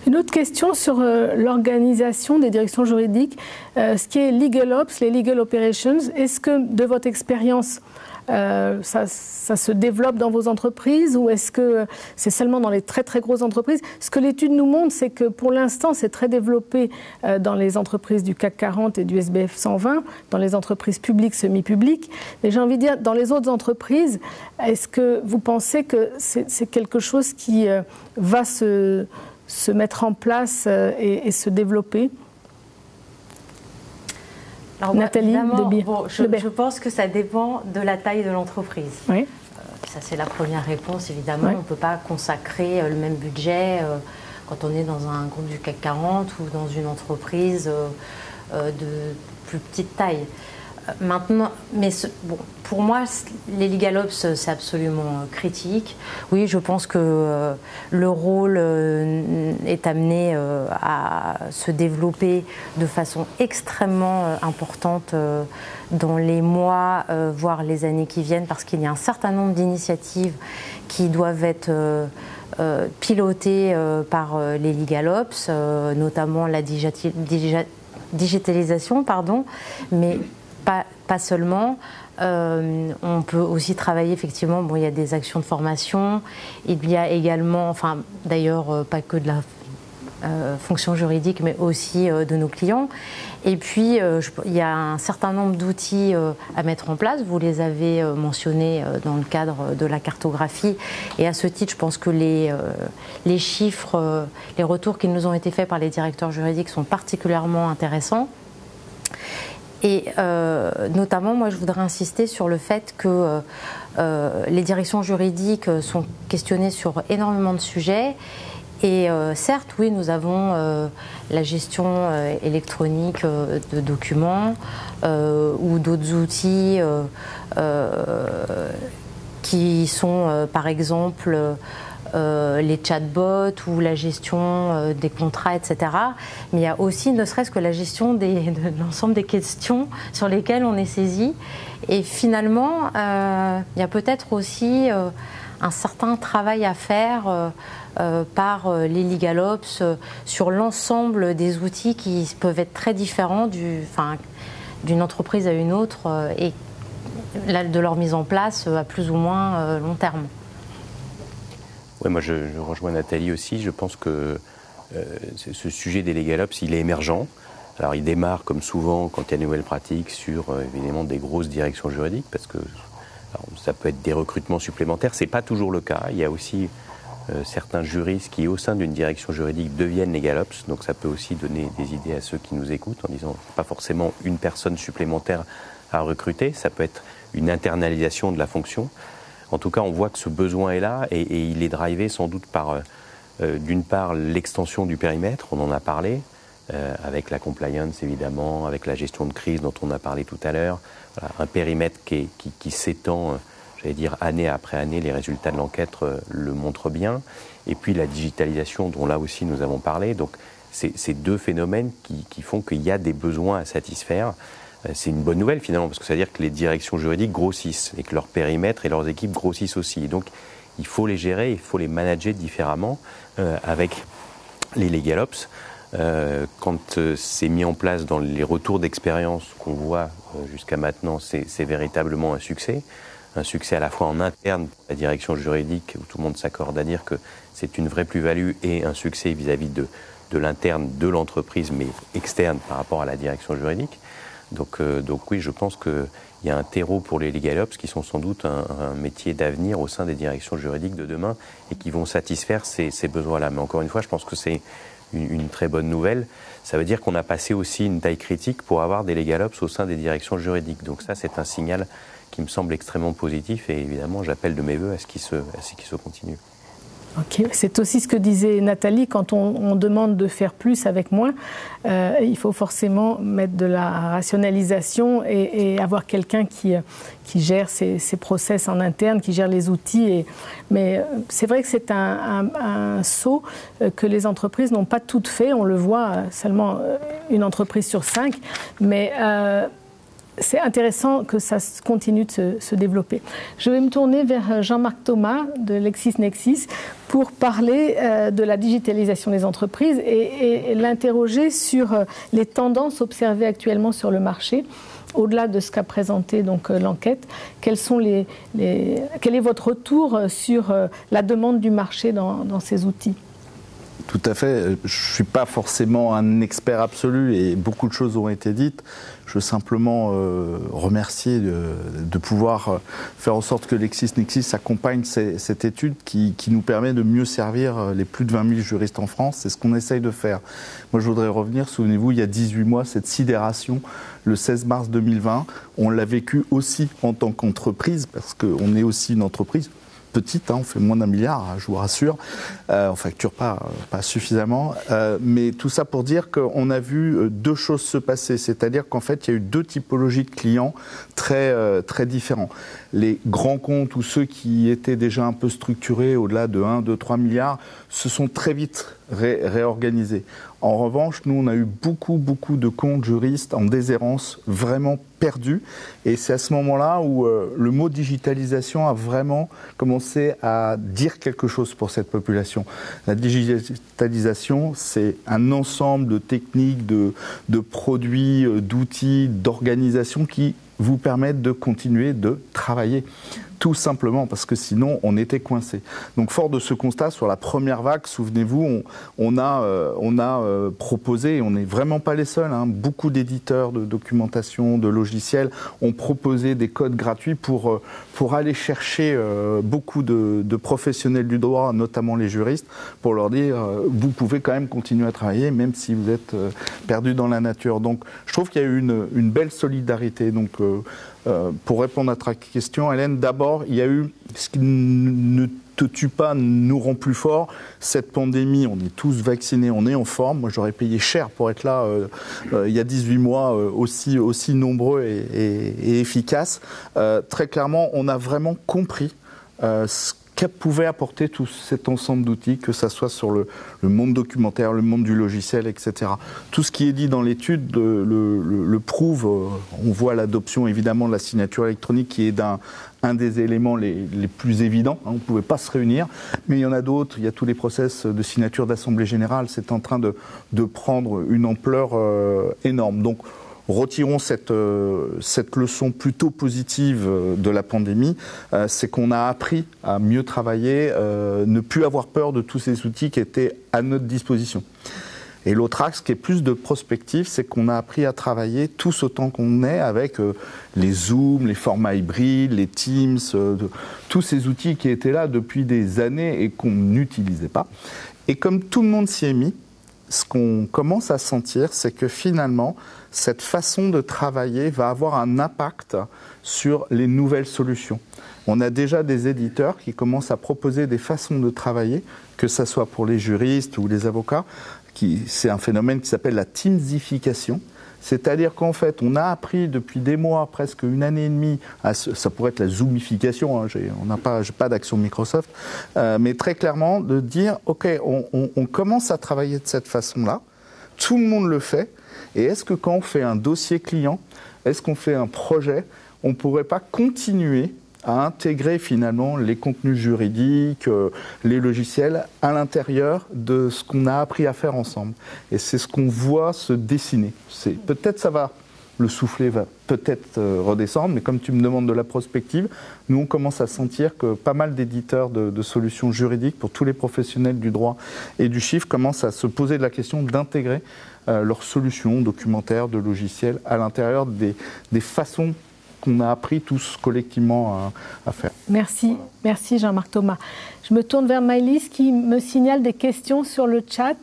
Une autre question sur l'organisation des directions juridiques, ce qui est Legal Ops, les Legal Operations. Est-ce que de votre expérience, ça se développe dans vos entreprises, ou est-ce que c'est seulement dans les très très grosses entreprises? Ce que l'étude nous montre, c'est que pour l'instant, c'est très développé dans les entreprises du CAC 40 et du SBF 120, dans les entreprises publiques, semi-publiques. Mais j'ai envie de dire, dans les autres entreprises, est-ce que vous pensez que c'est quelque chose qui va se mettre en place et se développer? Alors, Nathalie je pense que ça dépend de la taille de l'entreprise. Oui. Ça, c'est la première réponse, évidemment. Ouais. On ne peut pas consacrer le même budget quand on est dans un groupe du CAC 40 ou dans une entreprise de plus petite taille. Maintenant, mais bon, pour moi, les LegalOps, c'est absolument critique. Oui, je pense que le rôle est amené à se développer de façon extrêmement importante dans les mois, voire les années qui viennent, parce qu'il y a un certain nombre d'initiatives qui doivent être pilotées par les LegalOps, notamment la digitalisation, mais pas seulement. On peut aussi travailler, effectivement, bon, il y a des actions de formation, il y a également, enfin d'ailleurs pas que de la fonction juridique, mais aussi de nos clients. Et puis, il y a un certain nombre d'outils à mettre en place. Vous les avez mentionnés dans le cadre de la cartographie. Et à ce titre, je pense que les chiffres, les retours qui nous ont été faits par les directeurs juridiques sont particulièrement intéressants. Et notamment, moi, je voudrais insister sur le fait que les directions juridiques sont questionnées sur énormément de sujets. Et certes, oui, nous avons la gestion électronique de documents ou d'autres outils qui sont, par exemple, les chatbots ou la gestion des contrats, etc. Mais il y a aussi, ne serait-ce que la gestion de l'ensemble des questions sur lesquelles on est saisi. Et finalement, il y a peut-être aussi un certain travail à faire par les LegalOps sur l'ensemble des outils qui peuvent être très différents d'une entreprise à une autre et de leur mise en place à plus ou moins long terme. Ouais, moi, je rejoins Nathalie aussi. Je pense que ce sujet des LegalOps, il est émergent. Alors, il démarre, comme souvent, quand il y a de nouvelles pratiques, sur, évidemment, des grosses directions juridiques, parce que ça peut être des recrutements supplémentaires. Ce n'est pas toujours le cas. Il y a aussi certains juristes qui, au sein d'une direction juridique, deviennent LegalOps. Donc, ça peut aussi donner des idées à ceux qui nous écoutent, en disant pas forcément une personne supplémentaire à recruter. Ça peut être une internalisation de la fonction. En tout cas, on voit que ce besoin est là et il est drivé sans doute par, d'une part, l'extension du périmètre, on en a parlé, avec la compliance évidemment, avec la gestion de crise dont on a parlé tout à l'heure, voilà, un périmètre qui s'étend, j'allais dire, année après année, les résultats de l'enquête le montrent bien, et puis la digitalisation dont là aussi nous avons parlé, donc c'est deux phénomènes qui font qu'il y a des besoins à satisfaire. C'est une bonne nouvelle finalement, parce que ça veut dire que les directions juridiques grossissent et que leur périmètre et leurs équipes grossissent aussi. Et donc il faut les gérer, il faut les manager différemment avec les LegalOps. Quand c'est mis en place dans les retours d'expérience qu'on voit jusqu'à maintenant, c'est véritablement un succès à la fois en interne pour la direction juridique, où tout le monde s'accorde à dire que c'est une vraie plus-value, et un succès vis-à-vis de l'interne de l'entreprise, mais externe par rapport à la direction juridique. Donc oui, je pense qu'il y a un terreau pour les LegalOps qui sont sans doute un métier d'avenir au sein des directions juridiques de demain et qui vont satisfaire ces besoins-là. Mais encore une fois, je pense que c'est une très bonne nouvelle. Ça veut dire qu'on a passé aussi une taille critique pour avoir des LegalOps au sein des directions juridiques. Donc ça, c'est un signal qui me semble extrêmement positif et évidemment, j'appelle de mes voeux à ce qu'il se continue. Ok, c'est aussi ce que disait Nathalie, quand on demande de faire plus avec moins, il faut forcément mettre de la rationalisation et avoir quelqu'un qui gère ces process en interne, qui gère les outils. Mais c'est vrai que c'est un saut que les entreprises n'ont pas toutes fait, on le voit, seulement une entreprise sur 5, mais c'est intéressant que ça continue de se développer. Je vais me tourner vers Jean-Marc Thomas de LexisNexis pour parler de la digitalisation des entreprises et l'interroger sur les tendances observées actuellement sur le marché. Au-delà de ce qu'a présenté donc l'enquête, quel est votre retour sur la demande du marché dans ces outils ? Tout à fait. Je ne suis pas forcément un expert absolu et beaucoup de choses ont été dites. Je veux simplement remercier de pouvoir faire en sorte que LexisNexis accompagne cette étude qui nous permet de mieux servir les plus de 20 000 juristes en France. C'est ce qu'on essaye de faire. Moi, je voudrais revenir, souvenez-vous, il y a 18 mois, cette sidération, le 16 mars 2020, on l'a vécu aussi en tant qu'entreprise, parce qu'on est aussi une entreprise. petite, on fait moins d'1 milliard, je vous rassure. On ne facture pas suffisamment. Mais tout ça pour dire qu'on a vu 2 choses se passer. C'est-à-dire qu'en fait, il y a eu 2 typologies de clients très différents. Les grands comptes ou ceux qui étaient déjà un peu structurés au-delà de 1, 2, 3 milliards se sont très vite réorganisés. En revanche, nous, on a eu beaucoup de comptes juristes en déshérence, vraiment perdus. Et c'est à ce moment-là où le mot digitalisation a vraiment commencé à dire quelque chose pour cette population. La digitalisation, c'est un ensemble de techniques, de produits, d'outils, d'organisation qui vous permettent de continuer de travailler. Tout simplement parce que sinon on était coincé. Donc fort de ce constat, sur la première vague, souvenez-vous, on a proposé, et on n'est vraiment pas les seuls, beaucoup d'éditeurs de documentation, de logiciels ont proposé des codes gratuits pour aller chercher beaucoup de professionnels du droit, notamment les juristes, pour leur dire vous pouvez quand même continuer à travailler même si vous êtes perdus dans la nature. Donc je trouve qu'il y a eu une belle solidarité. Donc pour répondre à ta question, Hélène, d'abord, il y a eu ce qui ne te tue pas, nous rend plus fort. Cette pandémie, on est tous vaccinés, on est en forme. Moi, j'aurais payé cher pour être là il y a 18 mois, aussi nombreux et efficaces. Très clairement, on a vraiment compris ce qu'a pouvait apporter tout cet ensemble d'outils, que ça soit sur le monde documentaire, le monde du logiciel, etc. Tout ce qui est dit dans l'étude le prouve. On voit l'adoption évidemment de la signature électronique qui est un des éléments les plus évidents. On ne pouvait pas se réunir, mais il y en a d'autres. Il y a tous les process de signature d'assemblée générale. C'est en train de prendre une ampleur énorme. Donc, retirons cette leçon plutôt positive de la pandémie, c'est qu'on a appris à mieux travailler, ne plus avoir peur de tous ces outils qui étaient à notre disposition. Et l'autre axe qui est plus de prospective, c'est qu'on a appris à travailler tous autant qu'on est avec les Zoom, les formats hybrides, les Teams, tous ces outils qui étaient là depuis des années et qu'on n'utilisait pas. Et comme tout le monde s'y est mis, ce qu'on commence à sentir, c'est que finalement, cette façon de travailler va avoir un impact sur les nouvelles solutions. On a déjà des éditeurs qui commencent à proposer des façons de travailler, que ce soit pour les juristes ou les avocats. C'est un phénomène qui s'appelle la teamsification. C'est-à-dire qu'en fait, on a appris depuis des mois, presque 1 année et demie, ça pourrait être la zoomification, on n'a pas d'action Microsoft, mais très clairement de dire, ok, on commence à travailler de cette façon-là, tout le monde le fait, et est-ce que quand on fait un dossier client, est-ce qu'on fait un projet, on ne pourrait pas continuer à intégrer finalement les contenus juridiques, les logiciels à l'intérieur de ce qu'on a appris à faire ensemble. Et c'est ce qu'on voit se dessiner. Peut-être ça va, le soufflet va peut-être redescendre, mais comme tu me demandes de la prospective, nous on commence à sentir que pas mal d'éditeurs de solutions juridiques pour tous les professionnels du droit et du chiffre commencent à se poser la question d'intégrer leurs solutions documentaires, de logiciels à l'intérieur des façons qu'on a appris tous collectivement à faire. Merci Jean-Marc Thomas. Je me tourne vers Maëlys qui me signale des questions sur le chat.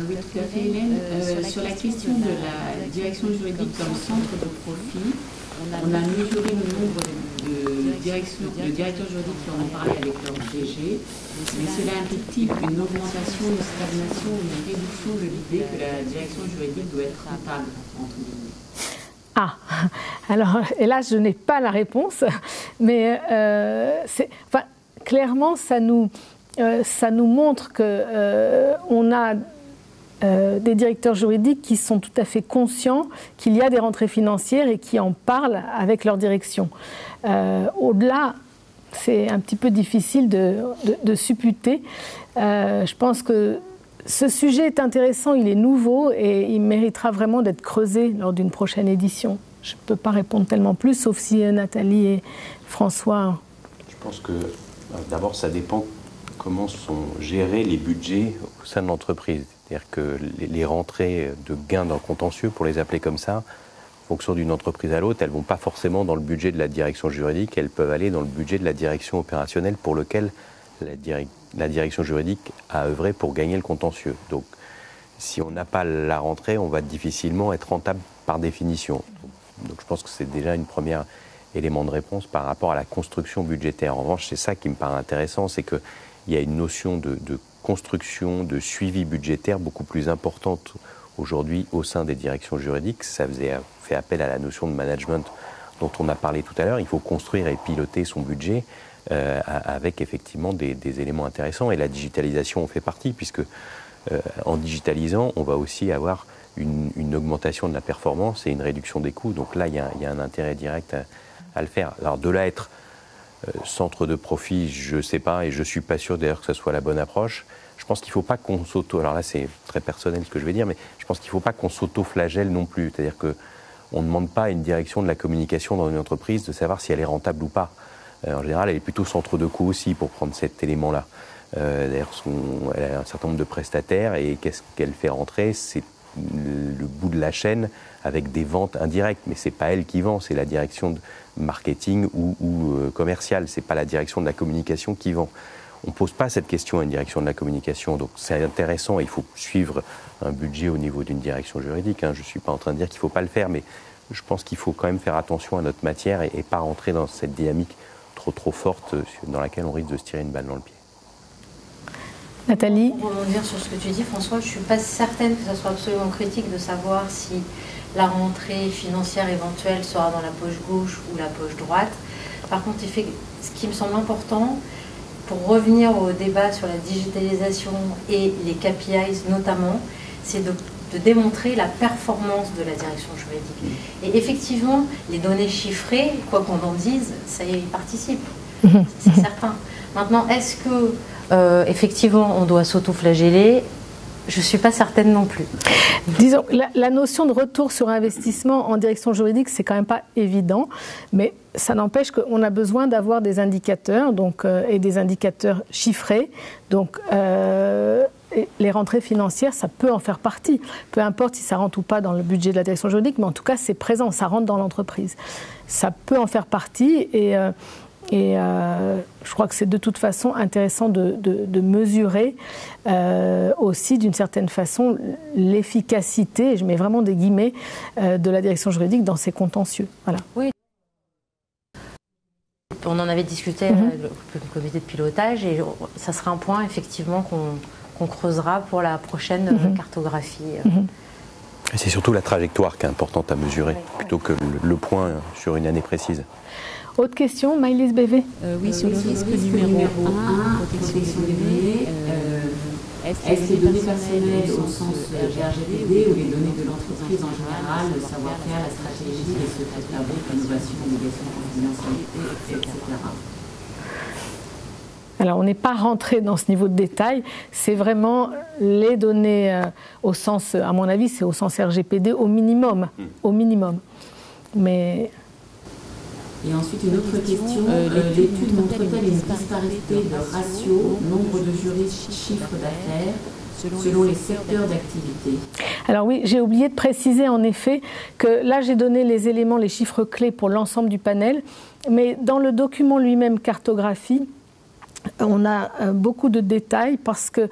Oui, tout à fait, Hélène. Sur la question de la direction juridique comme centre de profit, on a mesuré le nombre de directeurs juridiques qui en ont parlé avec leur DG, mais cela implique-t-il une augmentation, une stagnation, une réduction de l'idée que la direction juridique doit être rentable, entre guillemets? Ah, alors, et là, je n'ai pas la réponse, mais clairement, ça nous montre qu'on a des directeurs juridiques qui sont tout à fait conscients qu'il y a des rentrées financières et qui en parlent avec leur direction. Au-delà, c'est un petit peu difficile de supputer. Je pense que ce sujet est intéressant, il est nouveau et il méritera vraiment d'être creusé lors d'une prochaine édition. Je ne peux pas répondre tellement plus, sauf si Nathalie et François... Je pense que d'abord, ça dépend comment sont gérés les budgets au sein de l'entreprise. C'est-à-dire que les rentrées de gains dans le contentieux, pour les appeler comme ça, en fonction d'une entreprise à l'autre, elles ne vont pas forcément dans le budget de la direction juridique, elles peuvent aller dans le budget de la direction opérationnelle pour lequel la direction juridique a œuvré pour gagner le contentieux. Donc, si on n'a pas la rentrée, on va difficilement être rentable par définition. Donc, je pense que c'est déjà une première élément de réponse par rapport à la construction budgétaire. En revanche, c'est ça qui me paraît intéressant, c'est qu'il y a une notion de construction, de suivi budgétaire beaucoup plus importante aujourd'hui au sein des directions juridiques. Ça fait appel à la notion de management dont on a parlé tout à l'heure. Il faut construire et piloter son budget avec effectivement des éléments intéressants. Et la digitalisation en fait partie, puisque en digitalisant, on va aussi avoir une augmentation de la performance et une réduction des coûts. Donc là, il y a un intérêt direct à le faire. Alors de là être centre de profit, je ne sais pas, et je ne suis pas sûr d'ailleurs que ce soit la bonne approche. Je pense qu'il ne faut pas qu'on alors là c'est très personnel ce que je vais dire, mais je pense qu'il ne faut pas qu'on s'auto-flagelle non plus. C'est-à-dire qu'on ne demande pas à une direction de la communication dans une entreprise de savoir si elle est rentable ou pas. En général, elle est plutôt centre de coût aussi pour prendre cet élément-là. D'ailleurs, elle a un certain nombre de prestataires et qu'est-ce qu'elle fait rentrer? C'est le bout de la chaîne avec des ventes indirectes, mais ce n'est pas elle qui vend, c'est la direction de marketing ou commerciale, ce n'est pas la direction de la communication qui vend. On ne pose pas cette question à une direction de la communication, donc c'est intéressant, il faut suivre un budget au niveau d'une direction juridique, hein. Je ne suis pas en train de dire qu'il ne faut pas le faire, mais je pense qu'il faut quand même faire attention à notre matière et pas rentrer dans cette dynamique trop forte dans laquelle on risque de se tirer une balle dans le pied. Nathalie? Pour rebondir sur ce que tu dis, François, je ne suis pas certaine que ce soit absolument critique de savoir si la rentrée financière éventuelle sera dans la poche gauche ou la poche droite. Par contre, ce qui me semble important, pour revenir au débat sur la digitalisation et les KPIs notamment, c'est de démontrer la performance de la direction juridique. Et effectivement, les données chiffrées, quoi qu'on en dise, ça y participe, c'est certain. Maintenant, est-ce que effectivement on doit s'auto-flageller? Je ne suis pas certaine non plus. Disons, la notion de retour sur investissement en direction juridique, c'est quand même pas évident, mais ça n'empêche qu'on a besoin d'avoir des indicateurs, donc, et des indicateurs chiffrés. Donc, les rentrées financières, ça peut en faire partie. Peu importe si ça rentre ou pas dans le budget de la direction juridique, mais en tout cas, c'est présent, ça rentre dans l'entreprise. Ça peut en faire partie et je crois que c'est de toute façon intéressant de mesurer aussi d'une certaine façon l'efficacité, je mets vraiment des guillemets, de la direction juridique dans ses contentieux. Voilà. Oui. On en avait discuté avec le comité de pilotage et ça sera un point effectivement qu'on creusera pour la prochaine cartographie. C'est surtout la trajectoire qui est importante à mesurer, plutôt que le point sur une année précise. Autre question, Maëlys Bévé? Oui, sur le risque numéro 1, protection des données, est-ce les données personnelles au sens RGPD ou les données de l'entreprise en général, le savoir-faire, la stratégie, les secrets de fabrique, l'innovation, l'obligation de confidentialité, etc. Alors, on n'est pas rentré dans ce niveau de détail, c'est vraiment les données au sens, à mon avis, c'est au sens RGPD au minimum. Mais... Et ensuite, une autre question, l'étude montre-t-elle une disparité de ratio, nombre de juristes, chiffre d'affaires, selon les secteurs d'activité? Alors oui, j'ai oublié de préciser en effet que là, j'ai donné les éléments, les chiffres clés pour l'ensemble du panel, mais dans le document lui-même cartographie, on a beaucoup de détails parce que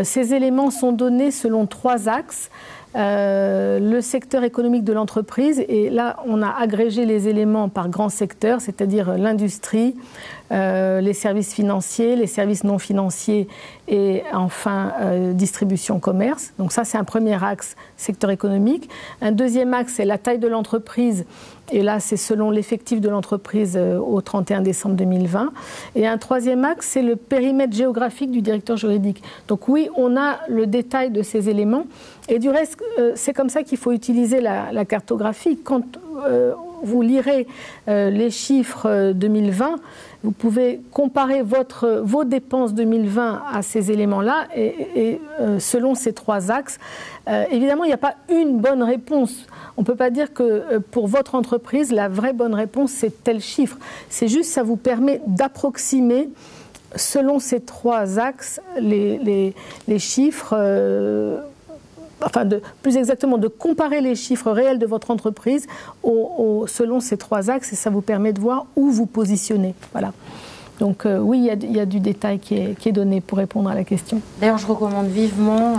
ces éléments sont donnés selon 3 axes. Le secteur économique de l'entreprise, et là on a agrégé les éléments par grands secteurs, c'est-à-dire l'industrie, les services financiers, les services non financiers et enfin distribution commerce. Donc ça c'est un premier axe, secteur économique. Un deuxième axe c'est la taille de l'entreprise, et là c'est selon l'effectif de l'entreprise au 31 décembre 2020. Et un troisième axe c'est le périmètre géographique du directeur juridique. Donc oui, on a le détail de ces éléments. Et du reste, c'est comme ça qu'il faut utiliser la cartographie. Quand vous lirez les chiffres 2020, vous pouvez comparer vos dépenses 2020 à ces éléments-là et selon ces 3 axes. Évidemment, il n'y a pas une bonne réponse. On ne peut pas dire que pour votre entreprise, la vraie bonne réponse, c'est tel chiffre. C'est juste, ça vous permet d'approximer selon ces 3 axes les chiffres... plus exactement, de comparer les chiffres réels de votre entreprise selon ces 3 axes, et ça vous permet de voir où vous positionnez. Voilà. Donc oui, il y a du détail qui est donné pour répondre à la question. D'ailleurs, je recommande vivement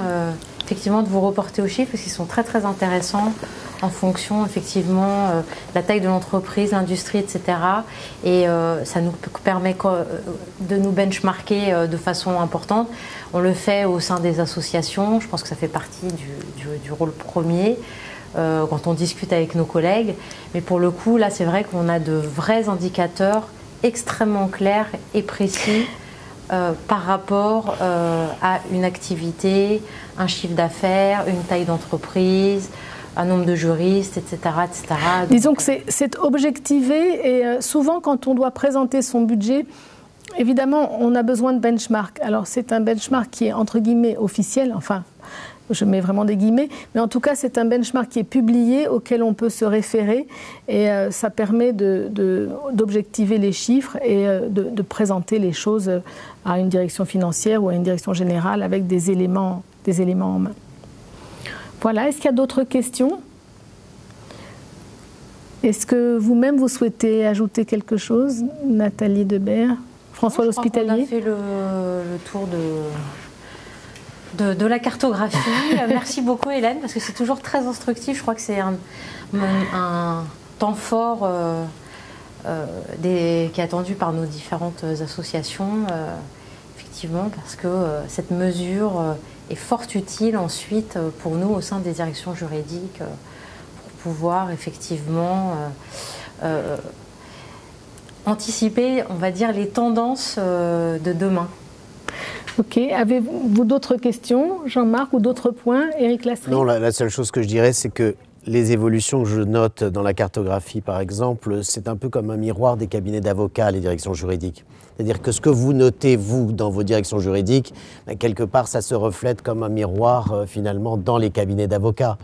effectivement de vous reporter aux chiffres parce qu'ils sont très très intéressants en fonction effectivement de la taille de l'entreprise, l'industrie, etc. Et ça nous permet de nous benchmarker de façon importante. On le fait au sein des associations, je pense que ça fait partie du rôle premier. Quand on discute avec nos collègues. Mais pour le coup, là, c'est vrai qu'on a de vrais indicateurs extrêmement clairs et précis par rapport à une activité, un chiffre d'affaires, une taille d'entreprise, un nombre de juristes, etc. etc. Disons que c'est objectivé et souvent, quand on doit présenter son budget, évidemment, on a besoin de benchmark. Alors, c'est un benchmark qui est entre guillemets officiel, enfin, je mets vraiment des guillemets, mais en tout cas, c'est un benchmark qui est publié, auquel on peut se référer, et ça permet d'objectiver les chiffres et de présenter les choses à une direction financière ou à une direction générale avec des éléments en main. Voilà, est-ce qu'il y a d'autres questions? Est-ce que vous-même, vous souhaitez ajouter quelque chose, Nathalie Debert, François L'Hospitalier? On a fait le tour de la cartographie. Merci beaucoup Hélène, parce que c'est toujours très instructif. Je crois que c'est un temps fort qui est attendu par nos différentes associations, effectivement, parce que cette mesure est fort utile ensuite pour nous au sein des directions juridiques pour pouvoir effectivement anticiper, on va dire, les tendances de demain. Ok. Avez-vous d'autres questions, Jean-Marc, ou d'autres points, Éric Lasserie? Non, la seule chose que je dirais, c'est que les évolutions que je note dans la cartographie, par exemple, c'est un peu comme un miroir des cabinets d'avocats, les directions juridiques. C'est-à-dire que ce que vous notez, vous, dans vos directions juridiques, quelque part, ça se reflète comme un miroir, finalement, dans les cabinets d'avocats.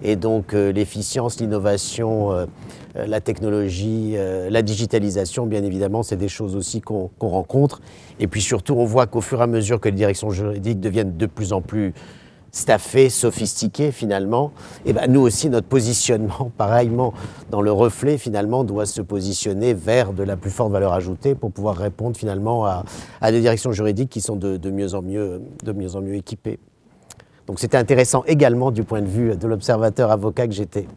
Et donc, l'efficience, l'innovation, la technologie, la digitalisation, bien évidemment, c'est des choses aussi qu'on rencontre. Et puis surtout, on voit qu'au fur et à mesure que les directions juridiques deviennent de plus en plus staffées, sophistiquées, finalement, et ben nous aussi, notre positionnement, pareillement, dans le reflet, finalement, doit se positionner vers de la plus forte valeur ajoutée pour pouvoir répondre, finalement, à des directions juridiques qui sont de mieux en mieux équipées. Donc c'était intéressant également du point de vue de l'observateur avocat que j'étais.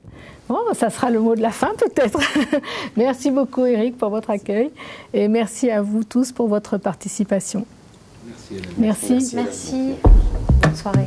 Bon, ça sera le mot de la fin peut-être. Merci beaucoup Éric pour votre accueil et merci à vous tous pour votre participation. Merci Hélène. Merci. Merci. Bonne soirée.